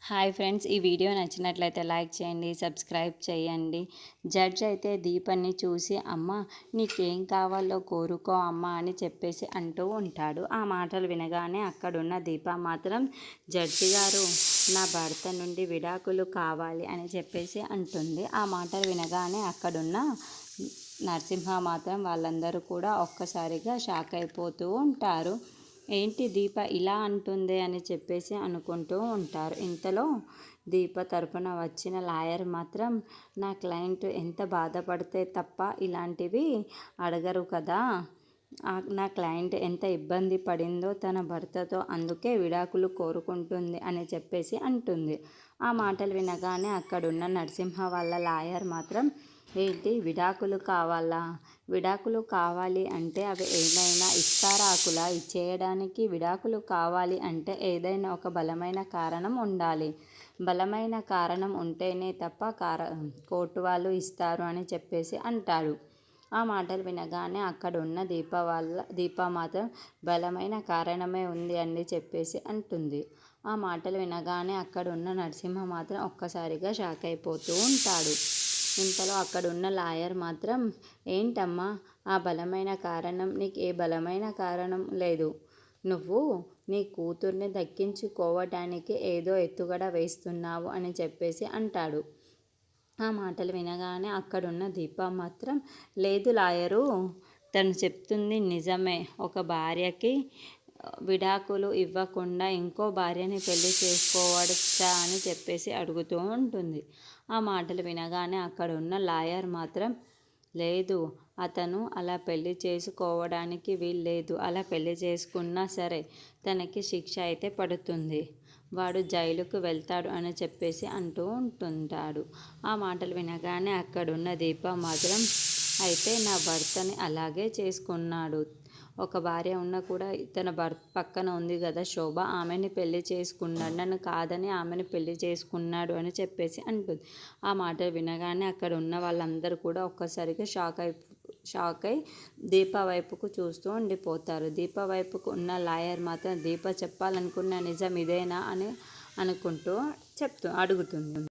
Hi friends, ఈ video నచ్చినట్లయితే like చేయండి, సబ్స్క్రైబ్ చేయండి. జడ్జ్ అయితే దీపని చూసి అమ్మ నీకేం కావాలో కోరుకో అమ్మ అని చెప్పేసి అంటూ ఉంటాడు. ఆ మాటలు వినగానే అక్కడున్న దీప మాత్రం జడ్జి గారు నా భర్త నుండి విడాకులు కావాలి అని చెప్పేసి అంటుంది. ఆ మాటలు వినగానే అక్కడున్న నరసింహ మాత్రం వాళ్ళందరూ కూడా ఒక్కసారిగా షాక్ అయిపోతూ ఉంటారు. ఏంటి దీప ఇలా అంటుంది అని చెప్పేసి అనుకుంటూ ఉంటారు. ఇంతలో దీప తరపున వచ్చిన లాయర్ మాత్రం నా క్లయింట్ ఎంత బాధపడితే తప్ప ఇలాంటివి అడగరు కదా, నా క్లయింట్ ఎంత ఇబ్బంది పడిందో తన భర్తతో, అందుకే విడాకులు కోరుకుంటుంది అని చెప్పేసి అంటుంది. ఆ మాటలు వినగానే అక్కడున్న నరసింహ వాళ్ళ లాయర్ మాత్రం ఏంటి విడాకులు కావాలా, విడాకులు కావాలి అంటే అవి ఏమైనా ఇస్తారాకులా ఇచ్చేయడానికి, విడాకులు కావాలి అంటే ఏదైనా ఒక బలమైన కారణం ఉండాలి, బలమైన కారణం ఉంటేనే తప్ప కోర్టు వాళ్ళు ఇస్తారు అని చెప్పేసి అంటాడు. ఆ మాటలు వినగానే అక్కడ ఉన్న దీప మాత్రం బలమైన కారణమే ఉంది అని చెప్పేసి అంటుంది. ఆ మాటలు వినగానే అక్కడ ఉన్న నరసింహ మాత్రం ఒక్కసారిగా షాక్ అయిపోతూ ఉంటాడు. ఇంతలో అక్కడున్న లాయర్ మాత్రం ఏంటమ్మా ఆ బలమైన కారణం, నీకు ఏ బలమైన కారణం లేదు, నువ్వు నీ కూతుర్ని దక్కించుకోవటానికి ఏదో ఎత్తుగడ వేస్తున్నావు అని చెప్పేసి అంటాడు. ఆ మాటలు వినగానే అక్కడున్న దీప మాత్రం లేదు లాయరు, తను చెప్తుంది నిజమే, ఒక భార్యకి విడాకులు ఇవ్వకుండా ఇంకో భార్యని పెళ్లి చేసుకోవచ్చా అని చెప్పేసి అడుగుతూ ఉంటుంది. ఆ మాటలు వినగానే అక్కడ ఉన్న లాయర్ మాత్రం లేదు, అతను అలా పెళ్లి చేసుకోవడానికి వీల్లేదు, అలా పెళ్లి చేసుకున్నా సరే తనకి శిక్ష అయితే పడుతుంది, వాడు జైలుకు వెళ్తాడు అని చెప్పేసి అంటూ ఉంటుంటాడు. ఆ మాటలు వినగానే అక్కడున్న దీప మాత్రం అయితే నా భర్తని అలాగే చేసుకున్నాడు, ఒక భార్య ఉన్నా కూడా తన భర్త పక్కన ఉంది కదా శోభ, ఆమెని పెళ్లి చేసుకున్నాడు, నన్ను కాదని ఆమెను పెళ్లి చేసుకున్నాడు అని చెప్పేసి అంటుంది. ఆ మాటలు వినగానే అక్కడ ఉన్న వాళ్ళందరూ కూడా ఒక్కసారిగా షాక్ అయి దీప వైపుకు చూస్తూ ఉండిపోతారు. దీప వైపుకు ఉన్న లాయర్ మాత్రం దీప చెప్పాలనుకున్న నిజం ఇదేనా అని అనుకుంటూ అడుగుతుంది.